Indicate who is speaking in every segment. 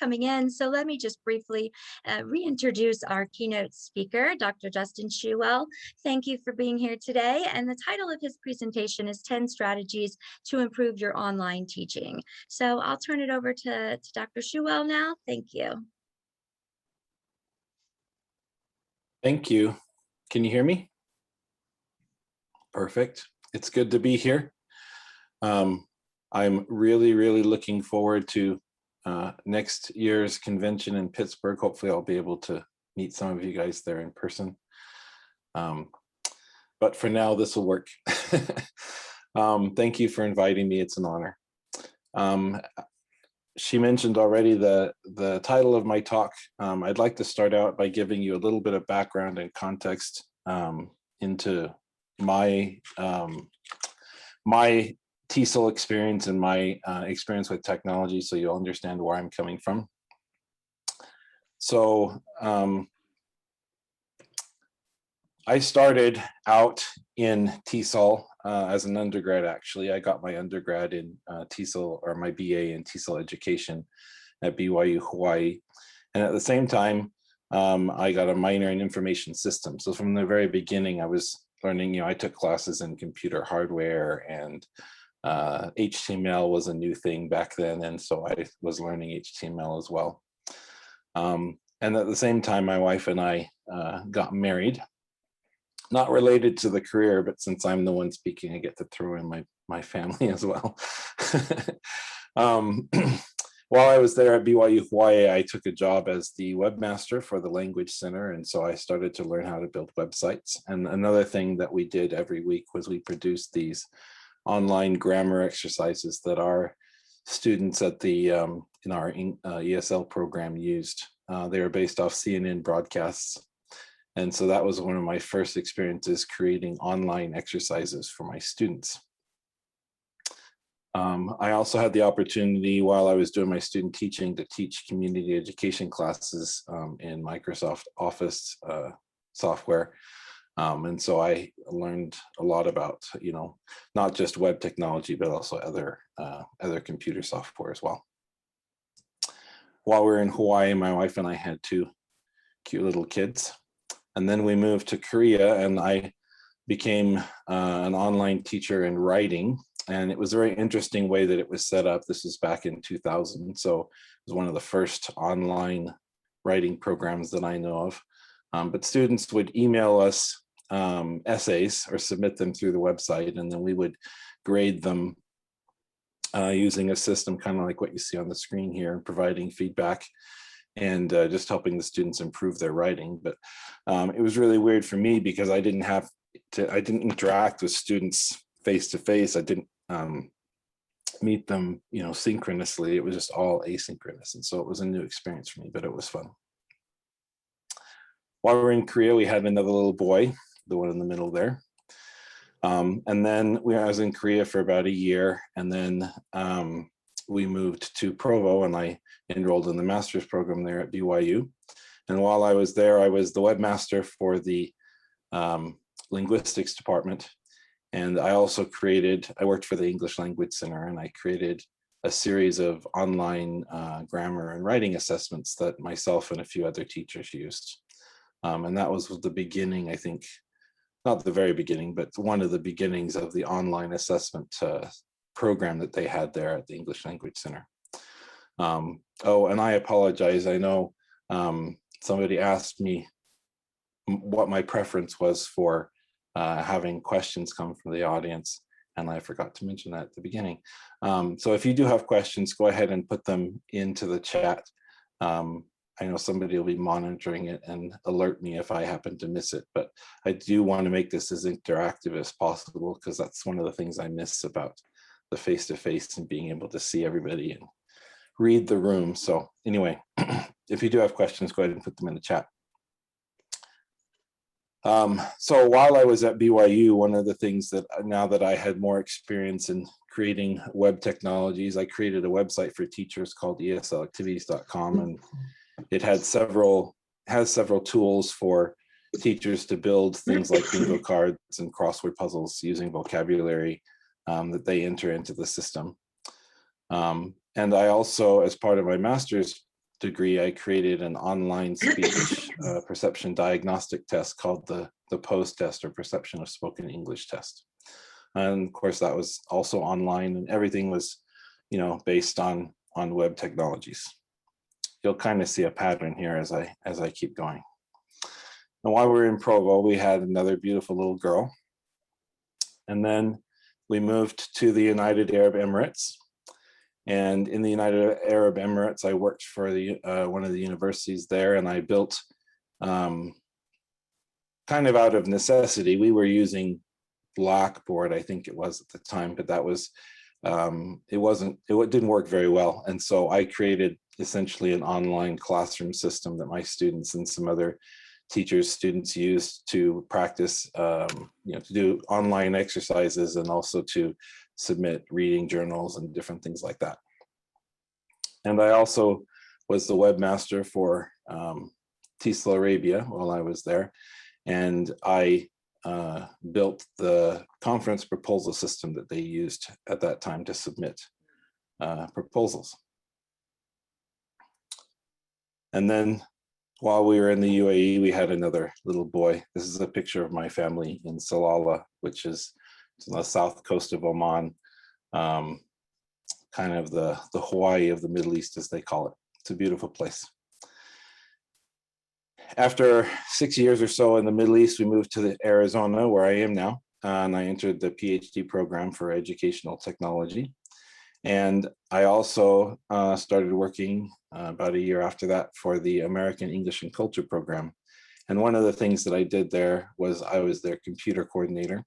Speaker 1: coming in. So let me just briefly reintroduce our keynote speaker, Dr. Justin Shewell. Thank you for being here today. And the title of his presentation is 10 Strategies to Improve Your Online Teaching. So I'll turn it over to Dr. Shewell now. Thank you.
Speaker 2: Thank you. Can you hear me? Perfect. It's good to be here. I'm really looking forward to next year's convention in Pittsburgh. Hopefully I'll be able to meet some of you guys there in person. But for now, this will work. Thank you for inviting me. It's an honor. She mentioned already the title of my talk. I'd like to start out by giving you a little bit of background and context into my my TESOL experience and my experience with technology, so you'll understand where I'm coming from. So I started out in TESOL as an undergrad. Actually, I got my undergrad in TESOL, or my BA in TESOL education at BYU Hawaii, and at the same time I got a minor in information systems. So from the very beginning I was learning, I took classes in computer hardware, and HTML was a new thing back then, and so I was learning HTML as well. And at the same time, my wife and I got married. Not related to the career, but since I'm the one speaking, I get to throw in my family as well. While I was there at BYU Hawaii, I took a job as the webmaster for the Language Center, and so I started to learn how to build websites. And another thing that we did every week was we produced these online grammar exercises that our students at the in our ESL program used. They were based off CNN broadcasts. And so that was one of my first experiences creating online exercises for my students. I also had the opportunity while I was doing my student teaching to teach community education classes in Microsoft Office software. And so I learned a lot about, not just web technology, but also other computer software as well. While we were in Hawaii, my wife and I had 2 cute little kids. And then we moved to Korea, and I became an online teacher in writing. And it was a very interesting way that it was set up. This was back in 2000. So it was one of the first online writing programs that I know of. But students would email us essays or submit them through the website, and then we would grade them using a system kind of like what you see on the screen here, providing feedback and just helping the students improve their writing. But it was really weird for me because I didn't interact with students face to face. I didn't meet them, synchronously. It was just all asynchronous. And so it was a new experience for me, but it was fun. While we were in Korea, we had another little boy, the one in the middle there. And then I was in Korea for about a year, and then we moved to Provo, and I enrolled in the master's program there at BYU. And while I was there, I was the webmaster for the linguistics department. And I also I worked for the English Language Center, and I created a series of online grammar and writing assessments that myself and a few other teachers used. And that was the beginning, I think, not the very beginning, but one of the beginnings of the online assessment program that they had there at the English Language Center. Oh, and I apologize. I know somebody asked me what my preference was for having questions come from the audience, and I forgot to mention that at the beginning. So if you do have questions, go ahead and put them into the chat. I know somebody will be monitoring it and alert me if I happen to miss it, but I do want to make this as interactive as possible, because that's one of the things I miss about the face-to-face and being able to see everybody and read the room. So anyway, if you do have questions, go ahead and put them in the chat. So while I was at BYU, one of the things that now that I had more experience in creating web technologies, I created a website for teachers called eslactivities.com, and it has several tools for teachers to build things like bingo cards and crossword puzzles using vocabulary that they enter into the system. And I also, as part of my master's degree, I created an online speech perception diagnostic test called the POSE test, or Perception of Spoken English test. And of course, that was also online, and everything was, based on web technologies. You'll kind of see a pattern here as I keep going. And while we were in Provo, we had another beautiful little girl. And then we moved to the United Arab Emirates. And in the United Arab Emirates, I worked for one of the universities there, and I built, kind of out of necessity, we were using Blackboard, I think it was at the time, but that was, it didn't work very well. And so I created essentially an online classroom system that my students and some other teachers, students used to practice, to do online exercises, and also to submit reading journals and different things like that. And I also was the webmaster for PennTESOL Arabia while I was there. And I built the conference proposal system that they used at that time to submit proposals. And then while we were in the UAE, we had another little boy. This is a picture of my family in Salalah, which is on the south coast of Oman, kind of the Hawaii of the Middle East, as they call it. It's a beautiful place. After 6 years or so in the Middle East, we moved to Arizona, where I am now, and I entered the PhD program for educational technology. And I also started working about a year after that for the American English and Culture program. And one of the things that I did there was I was their computer coordinator.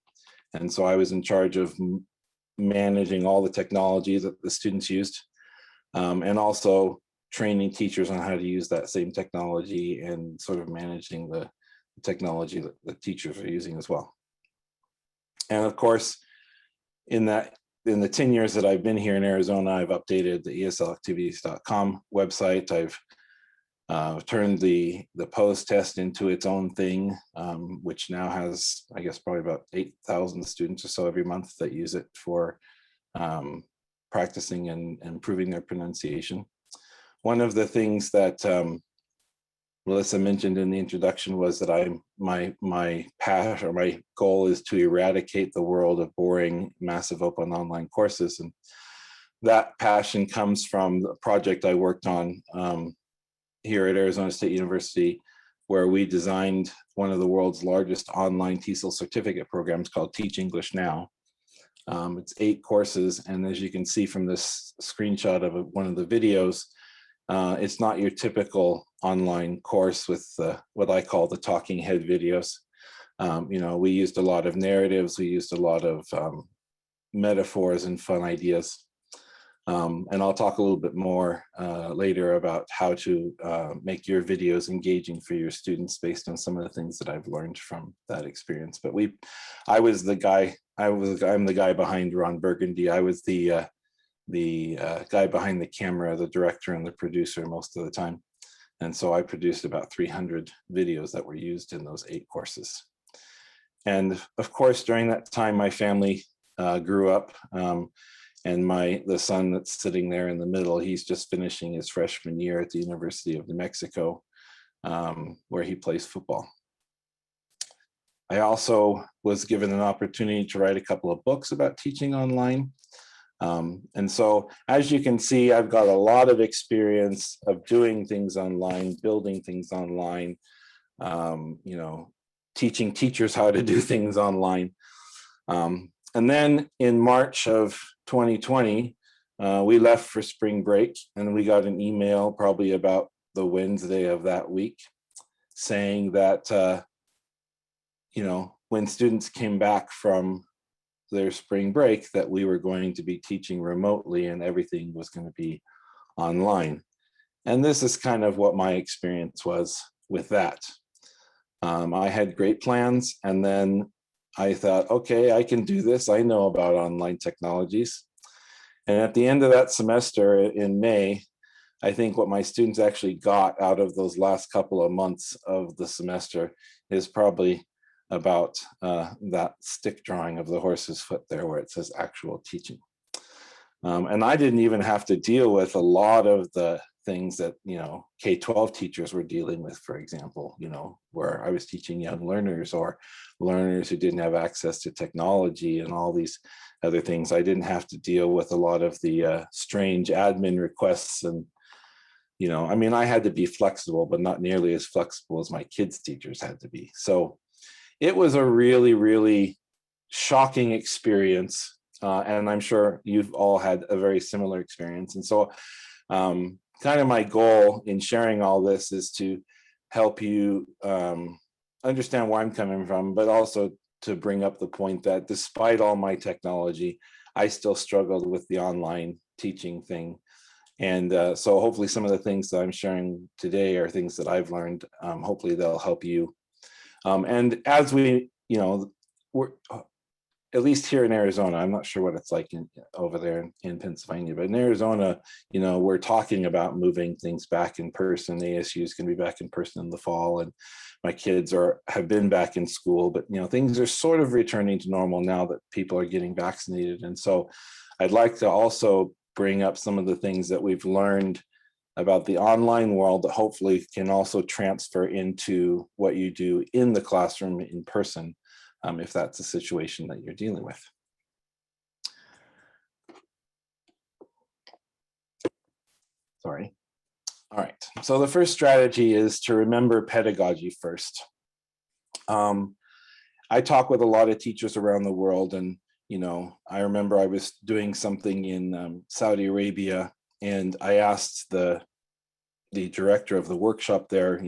Speaker 2: And so I was in charge of managing all the technology that the students used, and also training teachers on how to use that same technology, and sort of managing the technology that the teachers are using as well. And of course, in the 10 years that I've been here in Arizona, I've updated the eslactivities.com website. I've turned the POSE test into its own thing, which now has, I guess, probably about 8,000 students or so every month that use it for practicing and improving their pronunciation. One of the things that Melissa mentioned in the introduction was that my passion, or my goal, is to eradicate the world of boring, massive open online courses. And that passion comes from the project I worked on here at Arizona State University, where we designed one of the world's largest online TESOL certificate programs called Teach English Now. It's 8 courses, and as you can see from this screenshot of one of the videos, it's not your typical online course with what I call the talking head videos. We used a lot of narratives, we used a lot of metaphors and fun ideas. And I'll talk a little bit more later about how to make your videos engaging for your students based on some of the things that I've learned from that experience. But I'm the guy behind Ron Burgundy. I was the guy behind the camera, the director and the producer most of the time. And so I produced about 300 videos that were used in those 8 courses. And of course, during that time, my family grew up. And the son that's sitting there in the middle, he's just finishing his freshman year at the University of New Mexico, where he plays football. I also was given an opportunity to write a couple of books about teaching online. And so, as you can see, I've got a lot of experience of doing things online, building things online, teaching teachers how to do things online. And then in March of 2020, we left for spring break, and we got an email probably about the Wednesday of that week saying that, when students came back from their spring break, that we were going to be teaching remotely and everything was going to be online. And this is kind of what my experience was with that. I had great plans, and then I thought, okay, I can do this. I know about online technologies. And at the end of that semester in May, I think what my students actually got out of those last couple of months of the semester is probably about that stick drawing of the horse's foot there where it says actual teaching. And I didn't even have to deal with a lot of the things that, K-12 teachers were dealing with, for example, where I was teaching young learners or learners who didn't have access to technology and all these other things. I didn't have to deal with a lot of the strange admin requests. And, I had to be flexible, but not nearly as flexible as my kids' teachers had to be. So it was a really, really shocking experience. And I'm sure you've all had a very similar experience. And so kind of my goal in sharing all this is to help you understand where I'm coming from, but also to bring up the point that despite all my technology, I still struggled with the online teaching thing. And so hopefully some of the things that I'm sharing today are things that I've learned. Hopefully they'll help you. And as we're at least here in Arizona, I'm not sure what it's like over there in Pennsylvania, but in Arizona, we're talking about moving things back in person. ASU is going to be back in person in the fall, and my kids have been back in school, but things are sort of returning to normal now that people are getting vaccinated. And so I'd like to also bring up some of the things that we've learned about the online world that hopefully can also transfer into what you do in the classroom in person. If that's a situation that you're dealing with. Sorry. All right, so the first strategy is to remember pedagogy first. I talk with a lot of teachers around the world, and I remember I was doing something in Saudi Arabia, and I asked the director of the workshop there,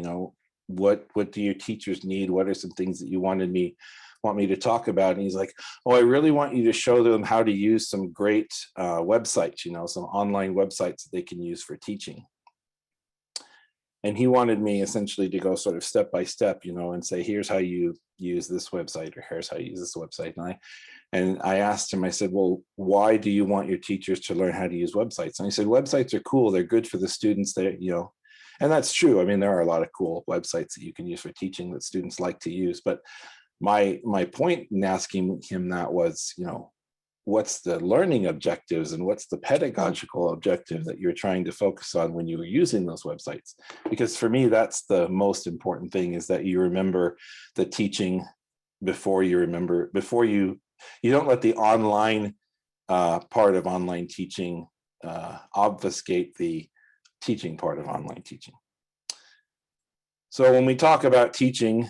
Speaker 2: what do your teachers need? What are some things that you want me to talk about? And he's like, oh, I really want you to show them how to use some great websites, some online websites that they can use for teaching. And he wanted me essentially to go sort of step by step, and say, here's how you use this website, or here's how you use this website. And I asked him, I said, well, why do you want your teachers to learn how to use websites? And he said, websites are cool. They're good for the students. And that's true. I mean, there are a lot of cool websites that you can use for teaching that students like to use. But my point in asking him that was, what's the learning objectives and what's the pedagogical objective that you're trying to focus on when you were using those websites? Because for me, that's the most important thing, is that you remember the teaching before you don't let the online part of online teaching obfuscate the teaching part of online teaching. So when we talk about teaching,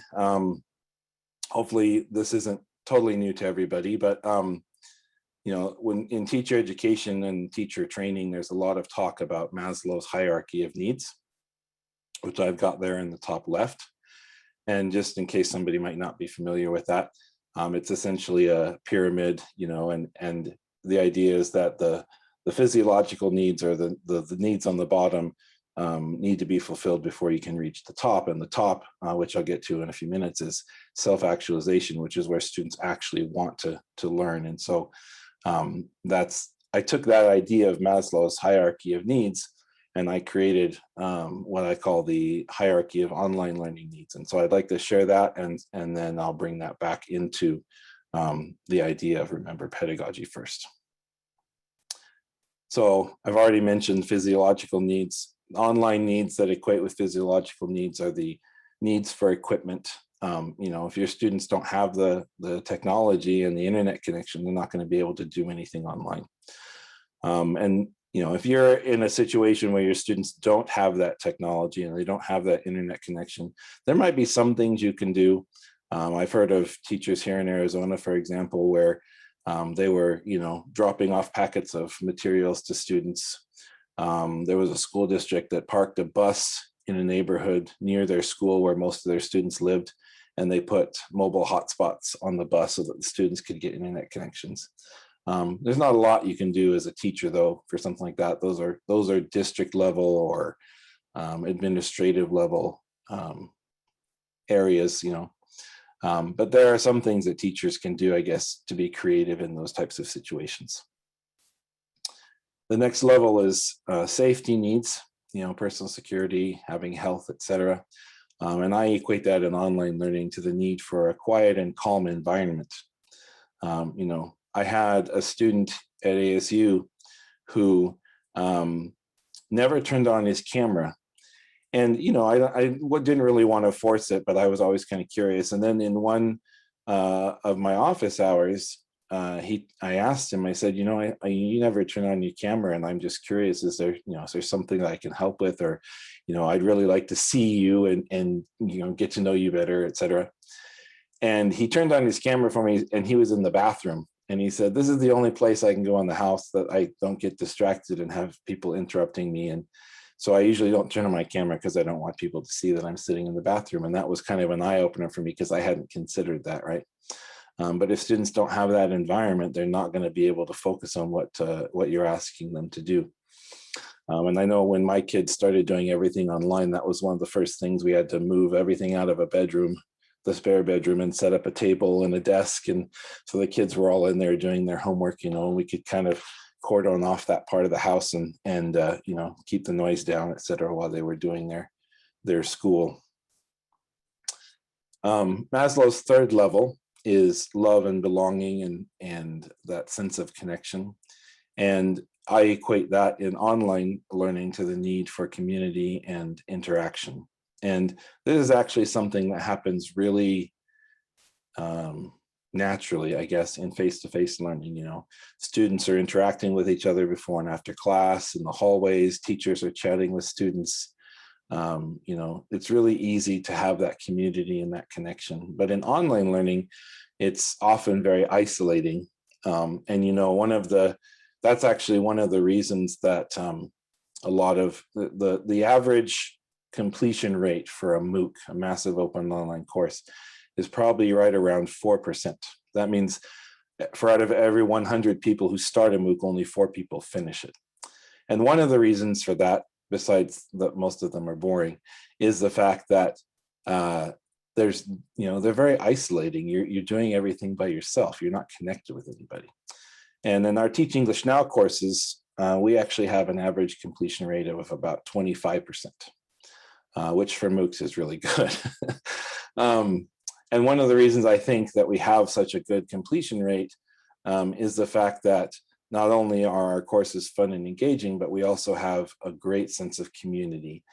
Speaker 2: hopefully this isn't totally new to everybody, but when in teacher education and teacher training, there's a lot of talk about Maslow's hierarchy of needs, which I've got there in the top left. And just in case somebody might not be familiar with that, it's essentially a pyramid, and the idea is that the physiological needs, or the needs on the bottom, need to be fulfilled before you can reach the top. And the top, which I'll get to in a few minutes, is self-actualization, which is where students actually want to learn. And so I took that idea of Maslow's hierarchy of needs, and I created what I call the hierarchy of online learning needs. And so I'd like to share that, and then I'll bring that back into the idea of remember pedagogy first. So I've already mentioned physiological needs. Online needs that equate with physiological needs are the needs for equipment. If your students don't have the technology and the internet connection, they're not going to be able to do anything online. And if you're in a situation where your students don't have that technology and they don't have that internet connection, there might be some things you can do. I've heard of teachers here in Arizona, for example, where they were, dropping off packets of materials to students. There was a school district that parked a bus in a neighborhood near their school where most of their students lived, and they put mobile hotspots on the bus so that the students could get internet connections. There's not a lot you can do as a teacher, though, for something like that. Those are district level or administrative level areas, but there are some things that teachers can do, I guess, to be creative in those types of situations. The next level is safety needs, personal security, having health, etc. And I equate that in online learning to the need for a quiet and calm environment. I had a student at ASU who never turned on his camera. And, I didn't really want to force it, but I was always kind of curious. And then in one of my office hours, I asked him, I said, you never turn on your camera, and I'm just curious, is there something that I can help with, or, I'd really like to see you and get to know you better, et cetera. And he turned on his camera for me, and he was in the bathroom. And he said, this is the only place I can go in the house that I don't get distracted and have people interrupting me. And so I usually don't turn on my camera because I don't want people to see that I'm sitting in the bathroom. And that was kind of an eye opener for me, because I hadn't considered that, right? But if students don't have that environment, they're not going to be able to focus on what you're asking them to do. And I know when my kids started doing everything online, that was one of the first things. We had to move everything out of a bedroom, the spare bedroom, and set up a table and a desk. And so the kids were all in there doing their homework, and we could kind of cordon off that part of the house and keep the noise down, et cetera, while they were doing their school. Maslow's third level is love and belonging and that sense of connection. And I equate that in online learning to the need for community and interaction. And this is actually something that happens really naturally, I guess, in face-to-face learning. Students are interacting with each other before and after class, in the hallways, teachers are chatting with students. It's really easy to have that community and that connection. But in online learning, it's often very isolating. That's actually one of the reasons that a lot of the average completion rate for a MOOC, a massive open online course, is probably right around 4%. That means for out of every 100 people who start a MOOC, only 4 people finish it. And one of the reasons for that, besides that most of them are boring, is the fact that they're very isolating. You're doing everything by yourself. You're not connected with anybody. And in our Teach English Now courses, we actually have an average completion rate of about 25%, which for MOOCs is really good. And one of the reasons I think that we have such a good completion rate is the fact that not only are our courses fun and engaging, but we also have a great sense of community.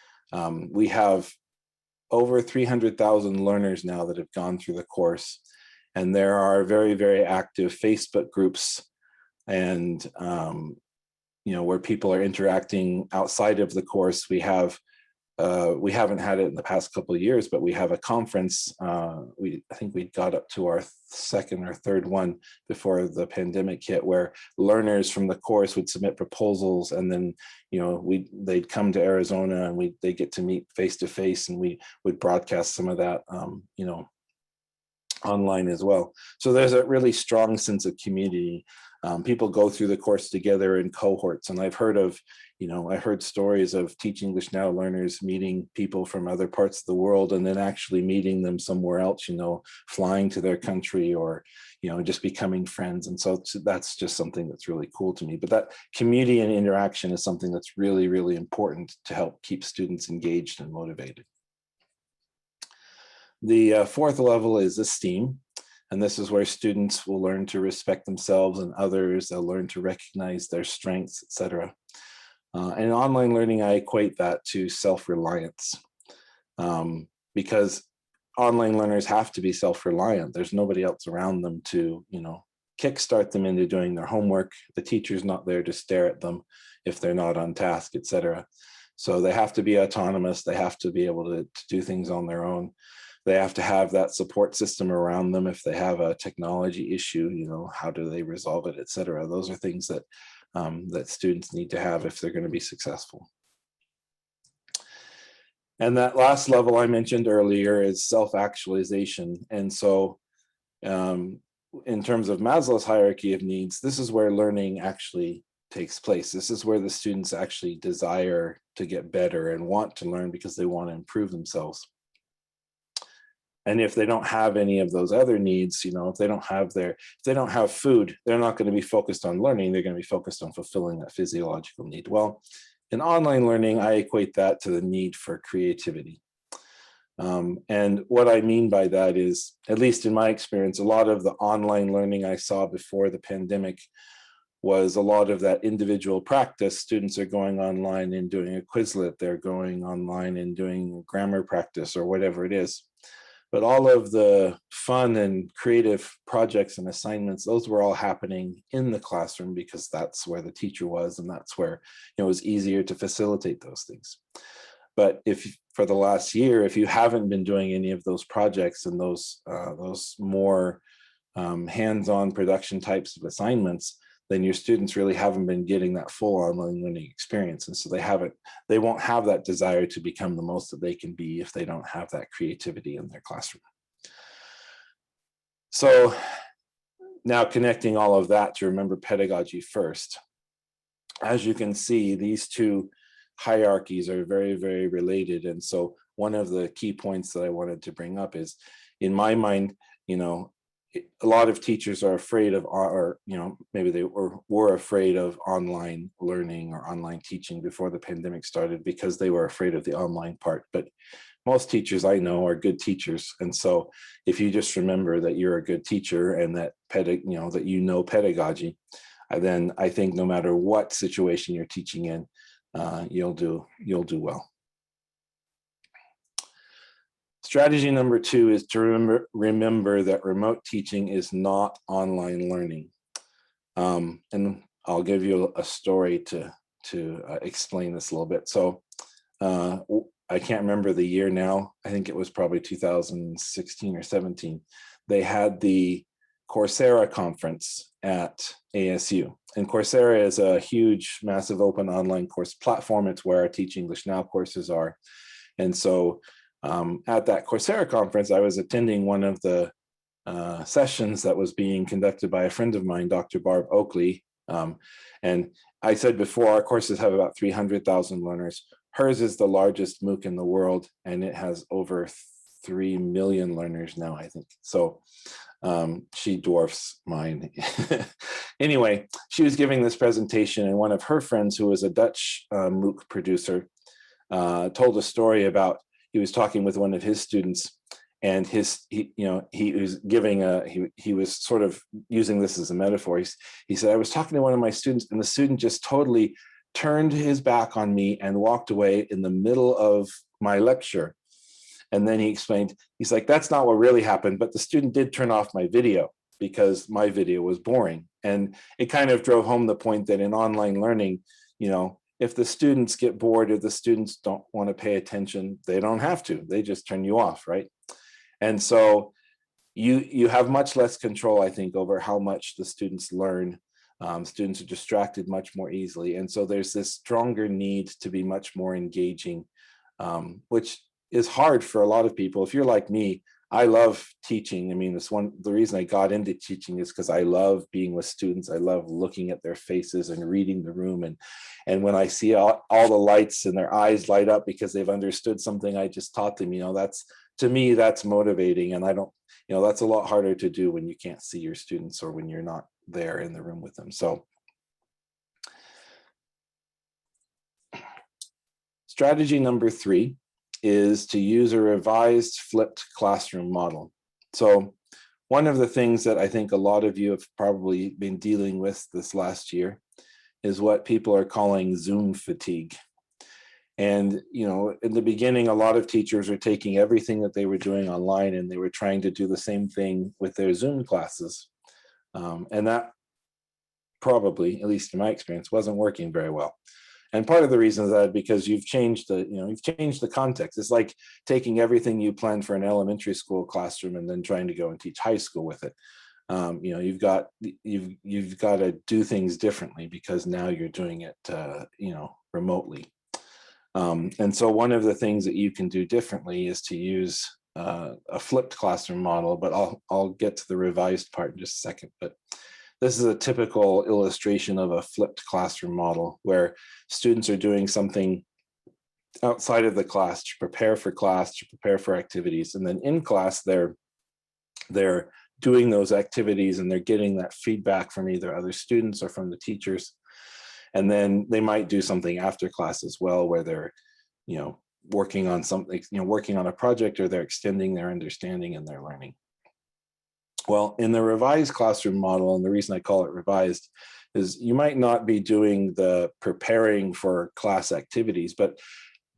Speaker 2: We have over 300,000 learners now that have gone through the course, and there are very, very active Facebook groups and where people are interacting outside of the course. We haven't had it in the past couple of years, but we have a conference. I think we got up to our second or third one before the pandemic hit, where learners from the course would submit proposals, and then they'd come to Arizona and they get to meet face to face, and we would broadcast some of that online as well. So there's a really strong sense of community. People go through the course together in cohorts, and I've heard stories of Teach English Now learners meeting people from other parts of the world, and then actually meeting them somewhere else, flying to their country, or just becoming friends. And so that's just something that's really cool to me. But that community and interaction is something that's really, really important to help keep students engaged and motivated. The fourth level is esteem. And this is where students will learn to respect themselves and others. They'll learn to recognize their strengths, etc. And in online learning, I equate that to self-reliance, because online learners have to be self-reliant. There's nobody else around them to, kickstart them into doing their homework. The teacher's not there to stare at them if they're not on task, etc. So they have to be autonomous. They have to be able to do things on their own. They have to have that support system around them. If they have a technology issue, how do they resolve it, et cetera. Those are things that that students need to have if they're going to be successful. And that last level I mentioned earlier is self-actualization. And so in terms of Maslow's hierarchy of needs, this is where learning actually takes place. This is where the students actually desire to get better and want to learn because they want to improve themselves. And if they don't have any of those other needs, if they don't have food, they're not going to be focused on learning. They're going to be focused on fulfilling that physiological need. Well, in online learning, I equate that to the need for creativity. And what I mean by that is, at least in my experience, a lot of the online learning I saw before the pandemic was a lot of that individual practice. Students are going online and doing a Quizlet, they're going online and doing grammar practice or whatever it is. But all of the fun and creative projects and assignments, those were all happening in the classroom because that's where the teacher was, and that's where it was easier to facilitate those things. But if for the last year, if you haven't been doing any of those projects and those more hands-on production types of assignments, then your students really haven't been getting that full online learning experience. And so they won't have that desire to become the most that they can be if they don't have that creativity in their classroom. So now connecting all of that to remember pedagogy first. As you can see, these two hierarchies are very, very related. And so one of the key points that I wanted to bring up is, in my mind, a lot of teachers are afraid of, or maybe they were afraid of online learning or online teaching before the pandemic started because they were afraid of the online part. But most teachers I know are good teachers, and so if you just remember that you're a good teacher and that that you know pedagogy, then I think no matter what situation you're teaching in, you'll do well. Strategy number 2 is to remember that remote teaching is not online learning. And I'll give you a story to explain this a little bit. So I can't remember the year now. I think it was probably 2016 or 17. They had the Coursera conference at ASU. And Coursera is a huge, massive open online course platform. It's where our Teach English Now courses are. And so at that Coursera conference, I was attending one of the sessions that was being conducted by a friend of mine, Dr. Barb Oakley. And I said before, our courses have about 300,000 learners. Hers is the largest MOOC in the world, and it has over 3 million learners now, I think. So she dwarfs mine. Anyway, she was giving this presentation, and one of her friends, who was a Dutch MOOC producer, told a story about, he was talking with one of his students, and he was giving he was sort of using this as a metaphor. He said, I was talking to one of my students, and the student just totally turned his back on me and walked away in the middle of my lecture. And then he explained, he's like, that's not what really happened, but the student did turn off my video because my video was boring. And it kind of drove home the point that in online learning, if the students get bored or the students don't want to pay attention, they don't have to, they just turn you off, right? And so you have much less control, I think, over how much the students learn. Students are distracted much more easily. And so there's this stronger need to be much more engaging, which is hard for a lot of people. If you're like me, I love teaching. I mean, the reason I got into teaching is because I love being with students. I love looking at their faces and reading the room. And when I see all the lights and their eyes light up because they've understood something I just taught them, to me, that's motivating. And I don't, that's a lot harder to do when you can't see your students or when you're not there in the room with them. So strategy number 3 is to use a revised flipped classroom model. So one of the things that I think a lot of you have probably been dealing with this last year is what people are calling Zoom fatigue. And, in the beginning, a lot of teachers are taking everything that they were doing online and they were trying to do the same thing with their Zoom classes. And that probably, at least in my experience, wasn't working very well. And part of the reason is that because you've changed the context. It's like taking everything you planned for an elementary school classroom and then trying to go and teach high school with it. You've got to do things differently because now you're doing it, remotely. And so one of the things that you can do differently is to use a flipped classroom model. But I'll get to the revised part in just a second. But this is a typical illustration of a flipped classroom model where students are doing something outside of the class to prepare for class, to prepare for activities. And then in class, they're doing those activities and they're getting that feedback from either other students or from the teachers. And then they might do something after class as well, where they're, working on something, working on a project, or they're extending their understanding and their learning. Well, in the revised classroom model, and the reason I call it revised is you might not be doing the preparing for class activities, but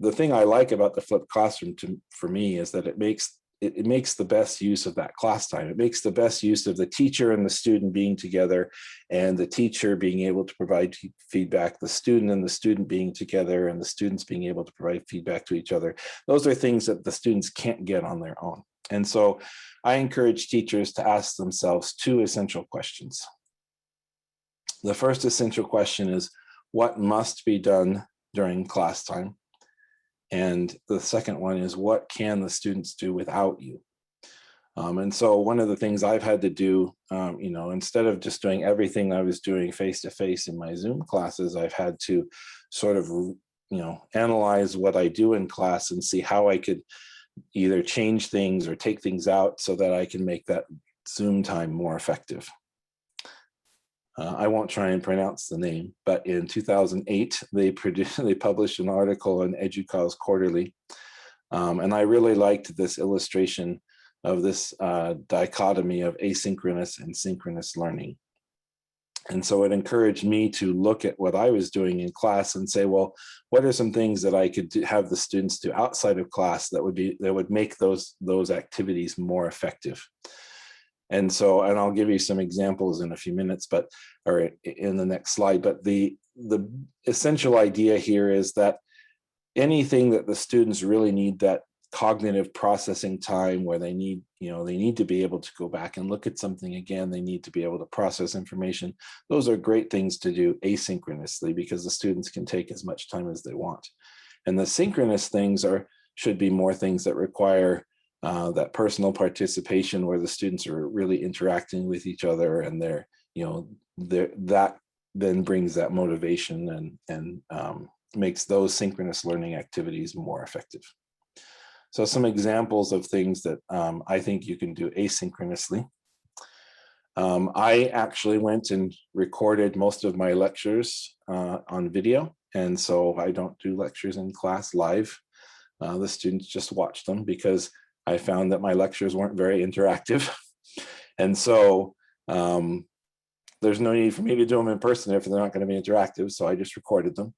Speaker 2: the thing I like about the flipped classroom for me is that it makes the best use of that class time. It makes the best use of the teacher and the student being together, and the teacher being able to provide feedback, the student and the student being together, and the students being able to provide feedback to each other. Those are things that the students can't get on their own. And so I encourage teachers to ask themselves two essential questions. The first essential question is, what must be done during class time? And the second one is, what can the students do without you? And so one of the things I've had to do, instead of just doing everything I was doing face-to-face in my Zoom classes, I've had to sort of, analyze what I do in class and see how I could either change things or take things out so that I can make that Zoom time more effective. I won't try and pronounce the name, but in 2008, they published an article in EDUCAUSE Quarterly, and I really liked this illustration of this dichotomy of asynchronous and synchronous learning. And so it encouraged me to look at what I was doing in class and say, well, what are some things that I could have the students do outside of class that would make those activities more effective? And so, and I'll give you some examples in a few minutes, or in the next slide, but the essential idea here is that anything that the students really need that cognitive processing time, where they need to be able to go back and look at something again, they need to be able to process information. Those are great things to do asynchronously, because the students can take as much time as they want. And the synchronous things should be more things that require that personal participation, where the students are really interacting with each other, and that then brings that motivation and makes those synchronous learning activities more effective. So some examples of things that I think you can do asynchronously. I actually went and recorded most of my lectures on video, and so I don't do lectures in class live. The students just watch them, because I found that my lectures weren't very interactive. And so there's no need for me to do them in person if they're not going to be interactive. So I just recorded them.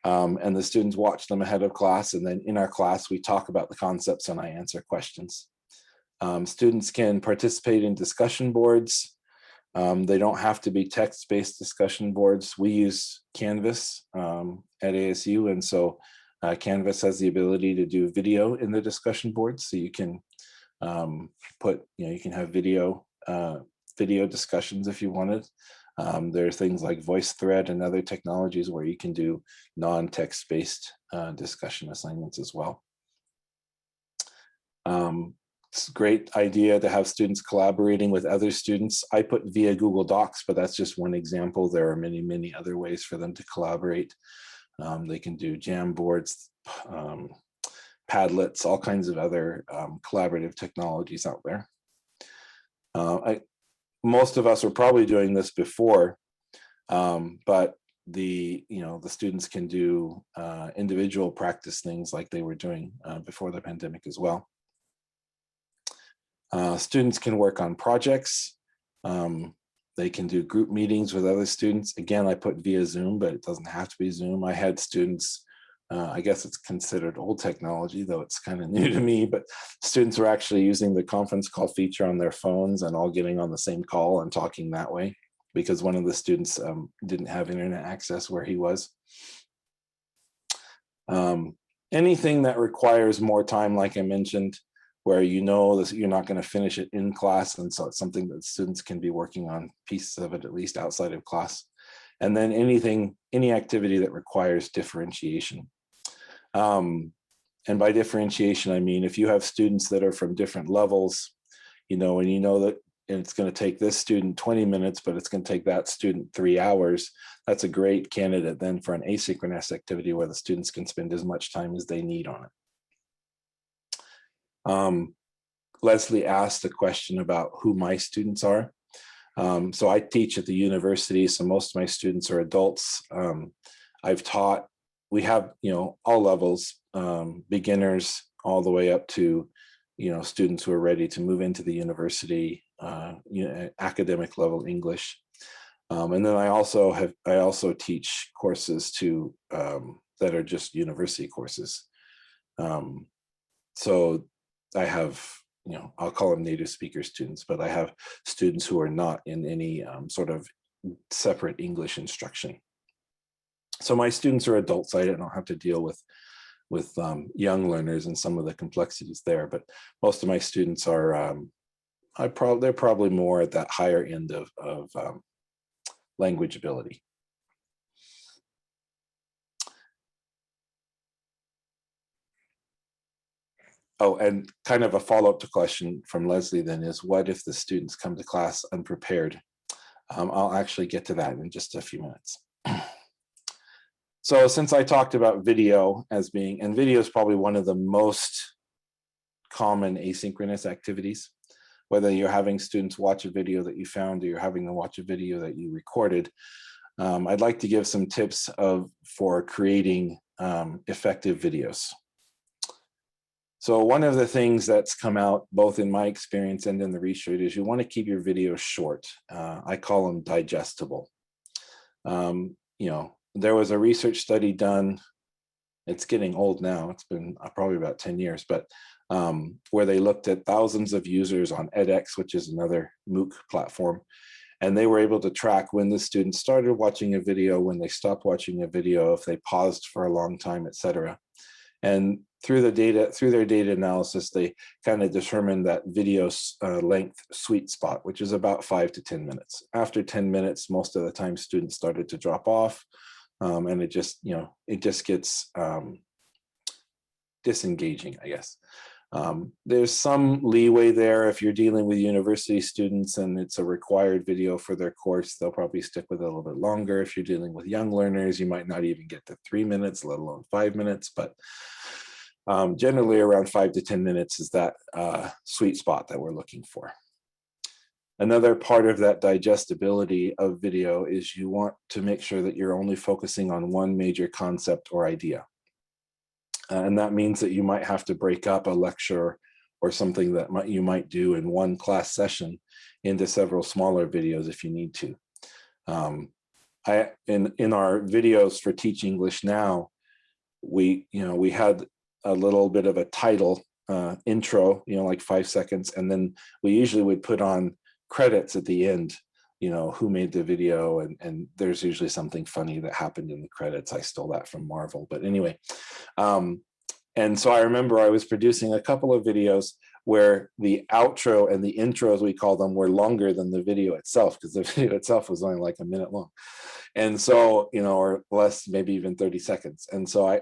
Speaker 2: And the students watch them ahead of class. And then in our class, we talk about the concepts and I answer questions. Students can participate in discussion boards. They don't have to be text-based discussion boards. We use Canvas at ASU. And so Canvas has the ability to do video in the discussion boards, so you can you can have video discussions if you wanted. There are things like VoiceThread and other technologies where you can do non-text-based discussion assignments as well. It's a great idea to have students collaborating with other students. I put via Google Docs, but that's just one example. There are many, many other ways for them to collaborate. They can do Jamboards, Padlets, all kinds of other collaborative technologies out there. Most of us are probably doing this before, but the students can do individual practice things like they were doing before the pandemic as well. Students can work on projects. They can do group meetings with other students. Again, I put via Zoom, but it doesn't have to be Zoom. I had students, I guess it's considered old technology, though it's kind of new to me, but students were actually using the conference call feature on their phones and all getting on the same call and talking that way, because one of the students didn't have internet access where he was. Anything that requires more time, like I mentioned, where you know that you're not going to finish it in class, and so it's something that students can be working on pieces of it at least outside of class. And then any activity that requires differentiation. And by differentiation, I mean if you have students that are from different levels, and you know that it's going to take this student 20 minutes, but it's going to take that student 3 hours, that's a great candidate then for an asynchronous activity where the students can spend as much time as they need on it. Leslie asked a question about who my students are. So I teach at the university, so most of my students are adults. I've taught, we have, all levels, beginners all the way up to, students who are ready to move into the university, academic level English. And then I also teach courses to that are just university courses. So I have, I'll call them native speaker students, but I have students who are not in any sort of separate English instruction. So my students are adults. I don't have to deal with young learners and some of the complexities there, but most of my students are, they're probably more at that higher end of language ability. Oh, and kind of a follow-up to question from Leslie then is, what if the students come to class unprepared? I'll actually get to that in just a few minutes. So since I talked about video as being, and video is probably one of the most common asynchronous activities, whether you're having students watch a video that you found or you're having them watch a video that you recorded, I'd like to give some tips for creating effective videos. So one of the things that's come out both in my experience and in the research is you want to keep your videos short. I call them digestible. There was a research study done, it's getting old now, it's been probably about 10 years, but where they looked at thousands of users on edX, which is another MOOC platform, and they were able to track when the students started watching a video, when they stopped watching a video, if they paused for a long time, etc. And through their data analysis, they kind of determined that video length sweet spot, which is about 5 to 10 minutes. After 10 minutes, most of the time students started to drop off, and it just gets disengaging, I guess. There's some leeway there if you're dealing with university students and it's a required video for their course, they'll probably stick with it a little bit longer. If you're dealing with young learners, you might not even get to 3 minutes, let alone 5 minutes, but generally around 5 to 10 minutes is that sweet spot that we're looking for. Another part of that digestibility of video is you want to make sure that you're only focusing on one major concept or idea. And that means that you might have to break up a lecture or something that you might do in one class session into several smaller videos if you need to. In our videos for Teach English Now, we had a little bit of a title intro, like 5 seconds, and then we usually would put on credits at the end, who made the video, and there's usually something funny that happened in the credits. I stole that from Marvel, but anyway. And so I remember I was producing a couple of videos where the outro and the intro, as we call them, were longer than the video itself, because the video itself was only like a minute long. And so, or less, maybe even 30 seconds. And so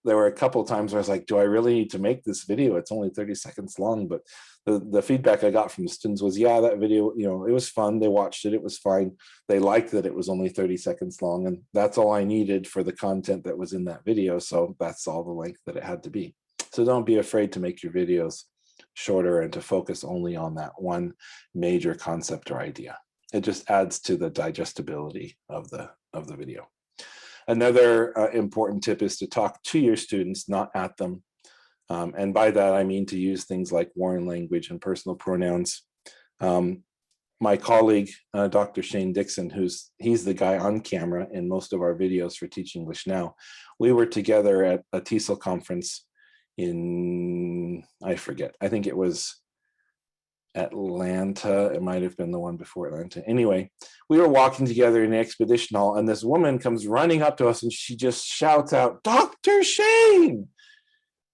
Speaker 2: there were a couple of times where I was like, do I really need to make this video? It's only 30 seconds long. But the feedback I got from the students was, yeah, that video, it was fun. They watched it. It was fine. They liked that it was only 30 seconds long. And that's all I needed for the content that was in that video. So that's all the length that it had to be. So don't be afraid to make your videos shorter and to focus only on that one major concept or idea. It just adds to the digestibility of the video. Another important tip is to talk to your students, not at them. And by that, I mean to use things like warn language and personal pronouns. My colleague, Dr. Shane Dixon, he's the guy on camera in most of our videos for Teach English Now. We were together at a TESOL conference in, I forget, I think it was Atlanta. It might have been the one before Atlanta. Anyway, we were walking together in the exhibition hall, and this woman comes running up to us and she just shouts out, "Dr. Shane!"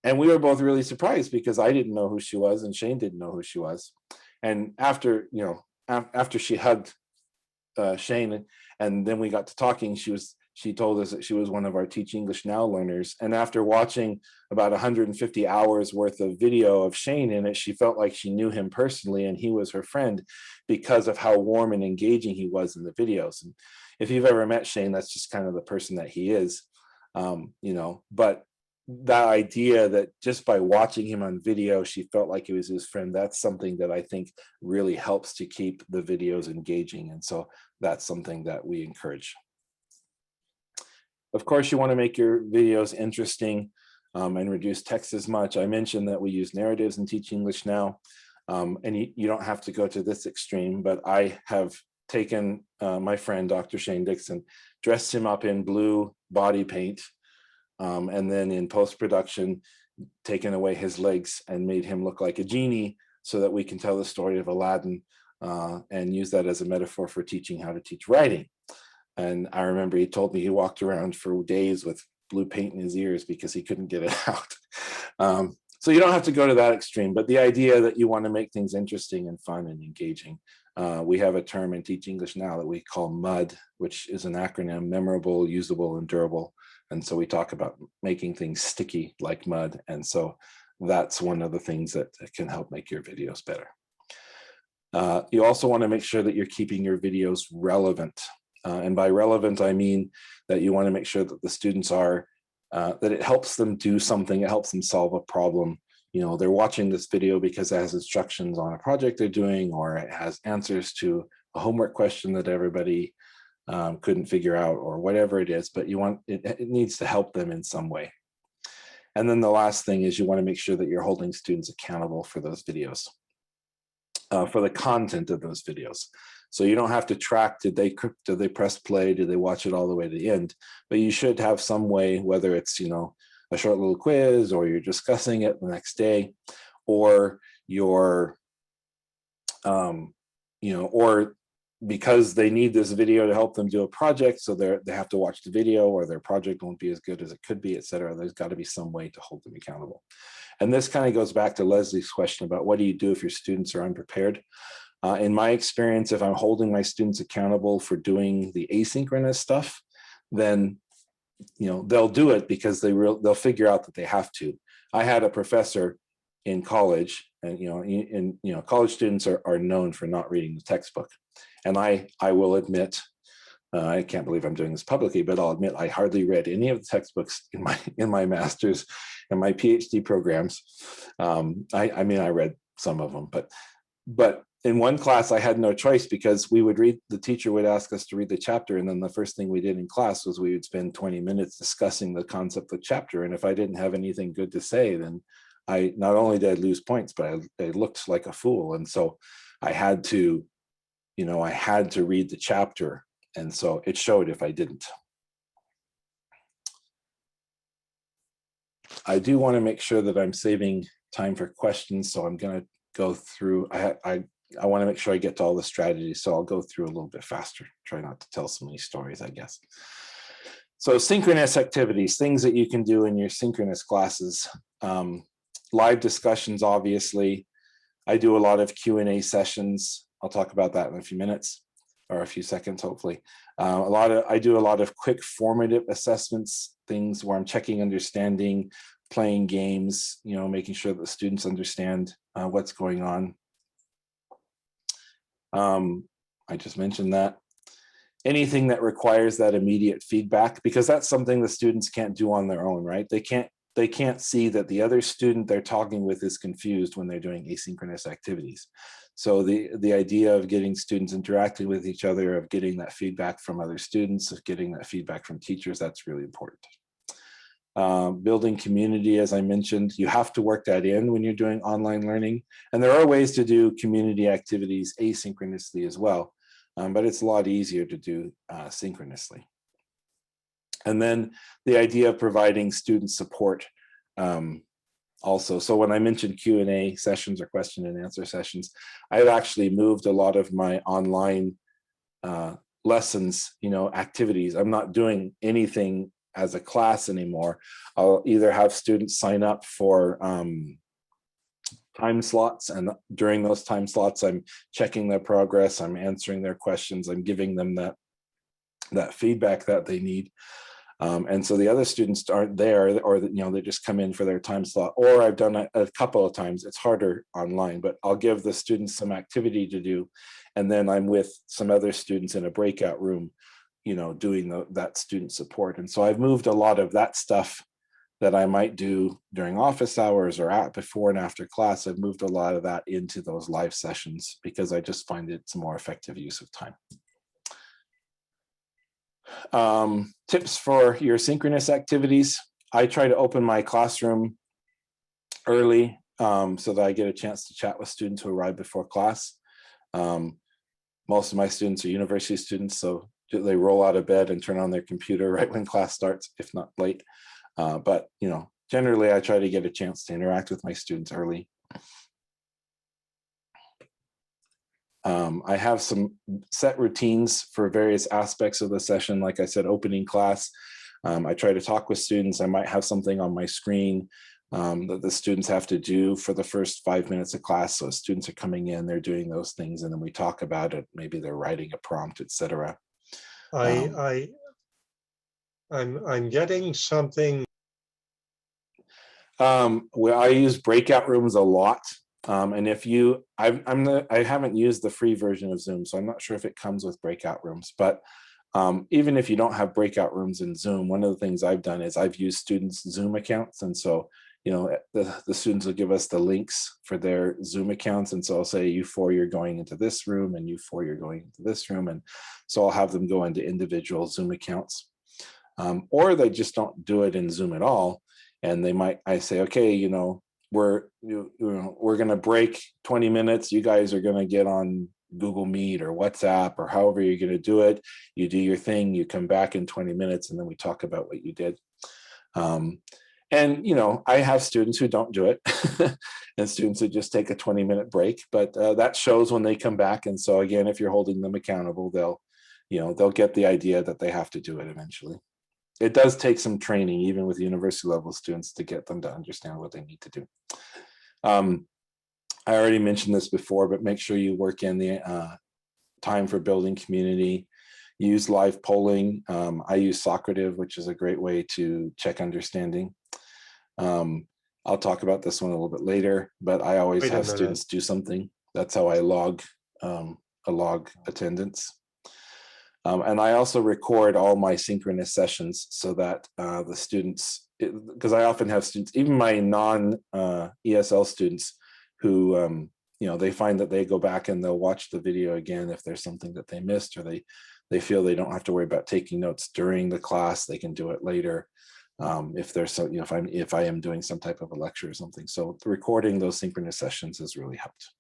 Speaker 2: And we were both really surprised because I didn't know who she was and Shane didn't know who she was. And after she hugged Shane, and then we got to talking, she told us that she was one of our Teach English Now learners. And after watching about 150 hours worth of video of Shane in it, she felt like she knew him personally and he was her friend because of how warm and engaging he was in the videos. And if you've ever met Shane, that's just kind of the person that he is, but that idea that just by watching him on video, she felt like he was his friend, that's something that I think really helps to keep the videos engaging. And so that's something that we encourage. Of course, you want to make your videos interesting and reduce text as much. I mentioned that we use narratives in Teach English Now, and you don't have to go to this extreme, but I have taken my friend, Dr. Shane Dixon, dressed him up in blue body paint, and then in post-production, taken away his legs and made him look like a genie so that we can tell the story of Aladdin and use that as a metaphor for teaching how to teach writing. And I remember he told me he walked around for days with blue paint in his ears because he couldn't get it out. So you don't have to go to that extreme, but the idea that you want to make things interesting and fun and engaging. We have a term in Teach English Now that we call MUD, which is an acronym: memorable, usable, and durable. And so we talk about making things sticky like mud. And so that's one of the things that can help make your videos better. You also want to make sure that you're keeping your videos relevant. And by relevant, I mean that you want to make sure that the students are, that it helps them do something, it helps them solve a problem. You know, they're watching this video because it has instructions on a project they're doing, or it has answers to a homework question that everybody couldn't figure out, or whatever it is, but you want, it needs to help them in some way. And then the last thing is you want to make sure that you're holding students accountable for those videos, for the content of those videos. So you don't have to track, did they press play, did they watch it all the way to the end, but you should have some way, whether it's, you know, a short little quiz, or you're discussing it the next day, or you're, you know, or because they need this video to help them do a project, so they have to watch the video, or their project won't be as good as it could be, et cetera. There's got to be some way to hold them accountable. And this kind of goes back to Leslie's question about what do you do if your students are unprepared? In my experience, if I'm holding my students accountable for doing the asynchronous stuff, then, you know, they'll do it because they'll figure out that they have to. I had a professor in college, and you know, college students are known for not reading the textbook. And I will admit, I can't believe I'm doing this publicly, but I'll admit I hardly read any of the textbooks in my master's and my PhD programs. I mean, I read some of them, but in one class I had no choice, because we would read, the teacher would ask us to read the chapter, and then the first thing we did in class was we would spend 20 minutes discussing the concept of the chapter. And if I didn't have anything good to say, then I not only did I lose points, but I looked like a fool. And so I had to, you know, I had to read the chapter. And so it showed if I didn't. I do want to make sure that I'm saving time for questions. So I'm going to go through, I want to make sure I get to all the strategies. So I'll go through a little bit faster, try not to tell so many stories, I guess. So synchronous activities, things that you can do in your synchronous classes. Live discussions, obviously. I do a lot of Q&A sessions. I'll talk about that in a few minutes, or a few seconds, hopefully. I do a lot of quick formative assessments, things where I'm checking understanding, playing games, you know, making sure that the students understand what's going on. I just mentioned that. Anything that requires that immediate feedback, because that's something the students can't do on their own, right? They can't see that the other student they're talking with is confused when they're doing asynchronous activities. So the idea of getting students interacting with each other, of getting that feedback from other students, of getting that feedback from teachers, that's really important. Building community, as I mentioned, you have to work that in when you're doing online learning. And there are ways to do community activities asynchronously as well, but it's a lot easier to do synchronously. And then the idea of providing student support also. So when I mentioned Q&A sessions or question and answer sessions, I've actually moved a lot of my online lessons, you know, activities. I'm not doing anything as a class anymore. I'll either have students sign up for time slots, and during those time slots, I'm checking their progress, I'm answering their questions, I'm giving them that feedback that they need. And so the other students aren't there, or you know, they just come in for their time slot. Or I've done it a couple of times. It's harder online, but I'll give the students some activity to do, and then I'm with some other students in a breakout room, you know, doing that student support. And so I've moved a lot of that stuff that I might do during office hours or before and after class. I've moved a lot of that into those live sessions because I just find it's a more effective use of time. Tips for your synchronous activities. I try to open my classroom early so that I get a chance to chat with students who arrive before class. most of my students are university students, so they roll out of bed and turn on their computer right when class starts, if not late. But generally I try to get a chance to interact with my students early. I have some set routines for various aspects of the session. Like I said, opening class, I try to talk with students. I might have something on my screen that the students have to do for the first 5 minutes of class. So students are coming in, they're doing those things, and then we talk about it. Maybe they're writing a prompt, etc.
Speaker 3: I'm getting something.
Speaker 2: Well, I use breakout rooms a lot. And if you, I haven't used the free version of Zoom, so I'm not sure if it comes with breakout rooms, but even if you don't have breakout rooms in Zoom, one of the things I've done is I've used students' Zoom accounts. And so, the students will give us the links for their Zoom accounts. And so I'll say, you four, you're going into this room, and you four, you're going into this room. And so I'll have them go into individual Zoom accounts. Or they just don't do it in Zoom at all. And I say, okay, we're going to break 20 minutes. You guys are going to get on Google Meet or WhatsApp or however you're going to do it. You do your thing, you come back in 20 minutes, and then we talk about what you did. And I have students who don't do it and students who just take a 20-minute break, but that shows when they come back. And so again, if you're holding them accountable, they'll get the idea that they have to do it eventually. It does take some training, even with university level students, to get them to understand what they need to do. I already mentioned this before, but make sure you work in the time for building community. Use live polling. I use Socrative, which is a great way to check understanding. I'll talk about this one a little bit later, but I always have students do something. That's how I log attendance. And I also record all my synchronous sessions so that the students, because I often have students, even my non-ESL students who, they find that they go back and they'll watch the video again if there's something that they missed, or they feel they don't have to worry about taking notes during the class, they can do it later. If there's if I am doing some type of a lecture or something. So recording those synchronous sessions has really helped.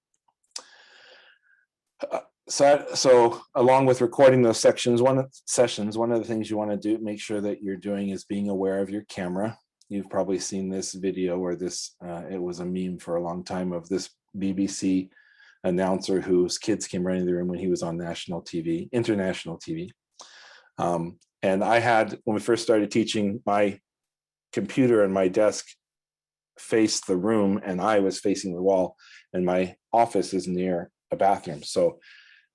Speaker 2: So along with recording those sessions, one of the things you want to do, make sure that you're doing, is being aware of your camera. You've probably seen this video, or this, it was a meme for a long time, of this BBC announcer whose kids came running the room when he was on national TV, international TV. And I had, when we first started teaching, my computer and my desk faced the room and I was facing the wall, and my office is near a bathroom. So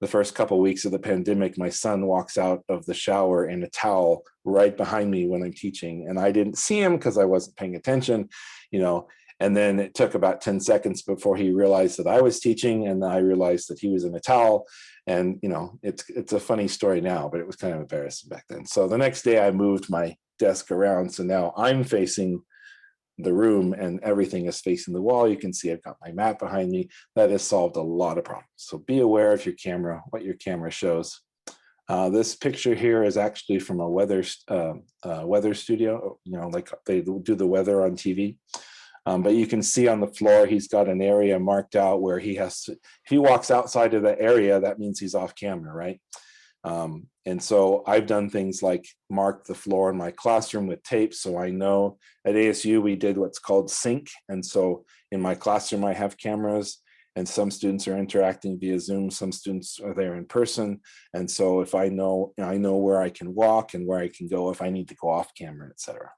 Speaker 2: the first couple of weeks of the pandemic, my son walks out of the shower in a towel right behind me when I'm teaching, and I didn't see him because I wasn't paying attention, and then it took about 10 seconds before he realized that I was teaching, and I realized that he was in a towel. And it's a funny story now, but it was kind of embarrassing back then. So the next day I moved my desk around, so now I'm facing the room and everything is facing the wall. You can see I've got my mat behind me. That has solved a lot of problems. So be aware of your camera, what your camera shows. This picture here is actually from a weather studio, like they do the weather on TV. But you can see on the floor, he's got an area marked out where he has to, if he walks outside of that area, that means he's off camera, right? And so I've done things like mark the floor in my classroom with tape. So I know at ASU, we did what's called sync. And so in my classroom, I have cameras, and some students are interacting via Zoom. Some students are there in person. And so if I know where I can walk and where I can go if I need to go off camera, etc.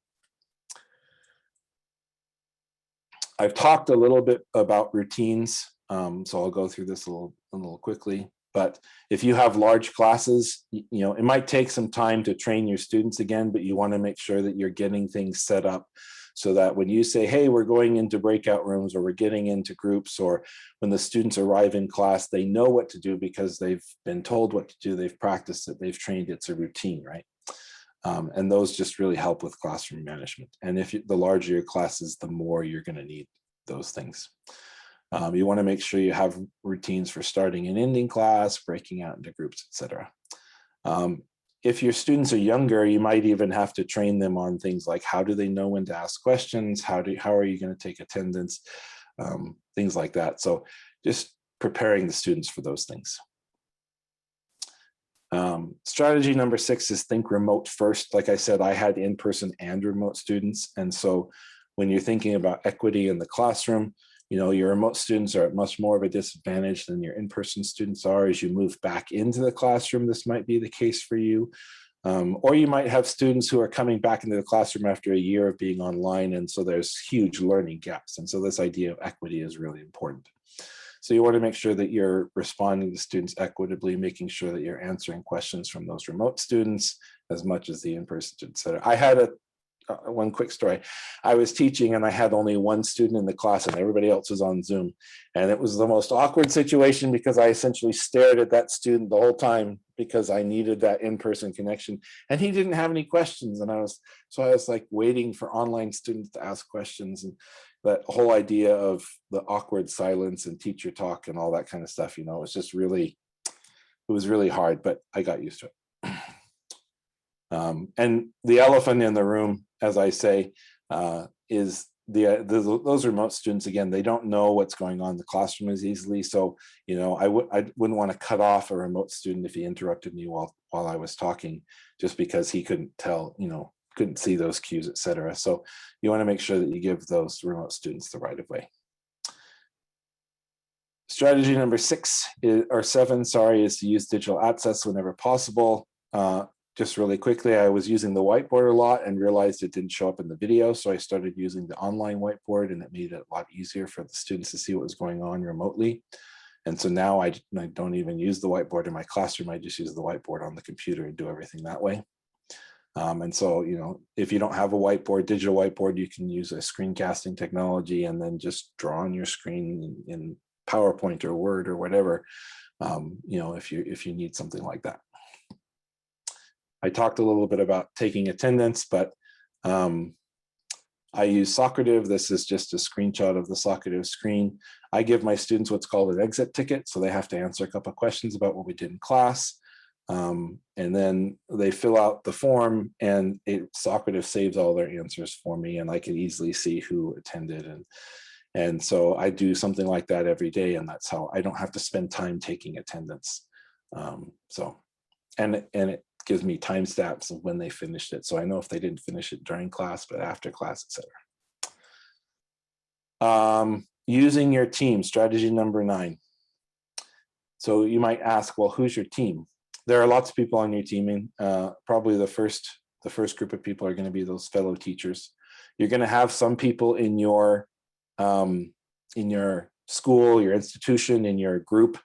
Speaker 2: I've talked a little bit about routines. So I'll go through this a little quickly. But if you have large classes, it might take some time to train your students again, but you want to make sure that you're getting things set up so that when you say, hey, we're going into breakout rooms, or we're getting into groups, or when the students arrive in class, they know what to do because they've been told what to do, they've practiced it, they've trained, it's a routine, right? And those just really help with classroom management. And the larger your classes, the more you're going to need those things. You want to make sure you have routines for starting and ending class, breaking out into groups, etc. If your students are younger, you might even have to train them on things like, how do they know when to ask questions? How are you going to take attendance? Things like that. So just preparing the students for those things. Strategy number 6 is think remote first. Like I said, I had in-person and remote students. And so when you're thinking about equity in the classroom, your remote students are at much more of a disadvantage than your in-person students are. As you move back into the classroom, this might be the case for you. Or you might have students who are coming back into the classroom after a year of being online, and so there's huge learning gaps. And so this idea of equity is really important. So you want to make sure that you're responding to students equitably, making sure that you're answering questions from those remote students as much as the in-person students. I had one quick story. I was teaching and I had only one student in the class and everybody else was on Zoom. And it was the most awkward situation because I essentially stared at that student the whole time because I needed that in-person connection. And he didn't have any questions. And I was like waiting for online students to ask questions. And that whole idea of the awkward silence and teacher talk and all that kind of stuff, it was just really, it was really hard, but I got used to it. And the elephant in the room, as I say, is those remote students. Again, they don't know what's going on in the classroom as easily. So, I wouldn't want to cut off a remote student if he interrupted me while I was talking, just because he couldn't tell, couldn't see those cues, etc. So you want to make sure that you give those remote students the right of way. Strategy number 7, is to use digital access whenever possible. Just really quickly, I was using the whiteboard a lot and realized it didn't show up in the video. So I started using the online whiteboard, and it made it a lot easier for the students to see what was going on remotely. And so now I don't even use the whiteboard in my classroom. I just use the whiteboard on the computer and do everything that way. And so, if you don't have a whiteboard, digital whiteboard, you can use a screencasting technology and then just draw on your screen in PowerPoint or Word or whatever, if you need something like that. I talked a little bit about taking attendance, but I use Socrative. This is just a screenshot of the Socrative screen. I give my students what's called an exit ticket. So they have to answer a couple of questions about what we did in class. And then they fill out the form, and Socrative saves all their answers for me, and I can easily see who attended. And so I do something like that every day, and that's how I don't have to spend time taking attendance. And it gives me timestamps of when they finished it. So I know if they didn't finish it during class, but after class, etc. Using your team, strategy number 9. So you might ask, well, who's your team? There are lots of people on your team, and probably the first group of people are going to be those fellow teachers. You're going to have some people in your school, your institution, in your group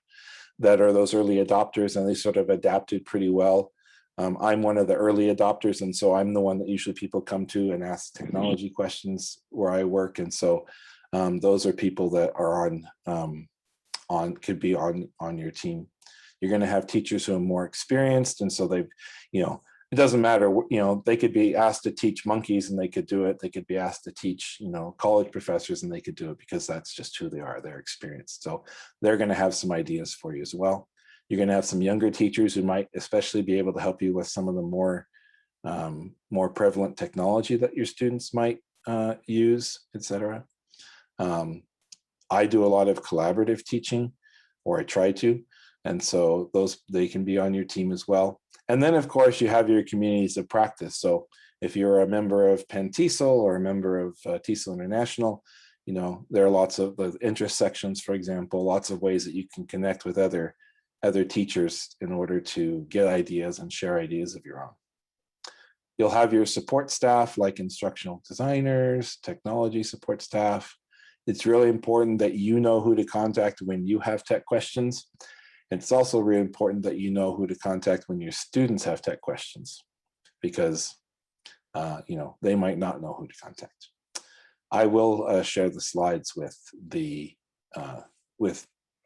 Speaker 2: that are those early adopters, and they sort of adapted pretty well. I'm one of the early adopters, and so I'm the one that usually people come to and ask technology questions where I work. And so those are people that are could be on your team. You're going to have teachers who are more experienced, and so they've, it doesn't matter, they could be asked to teach monkeys and they could do it. They could be asked to teach, college professors, and they could do it because that's just who they are. They're experienced. So they're going to have some ideas for you as well. You're going to have some younger teachers who might especially be able to help you with some of the more prevalent technology that your students might use, etc. I do a lot of collaborative teaching, or I try to, and so they can be on your team as well. And then, of course, you have your communities of practice. So if you're a member of PennTESOL or a member of TESOL International, there are lots of the interest sections, for example, lots of ways that you can connect with other teachers in order to get ideas and share ideas of your own. You'll have your support staff, like instructional designers, technology support staff. It's really important that you know who to contact when you have tech questions. It's also really important that you know who to contact when your students have tech questions, because they might not know who to contact. I will share the slides with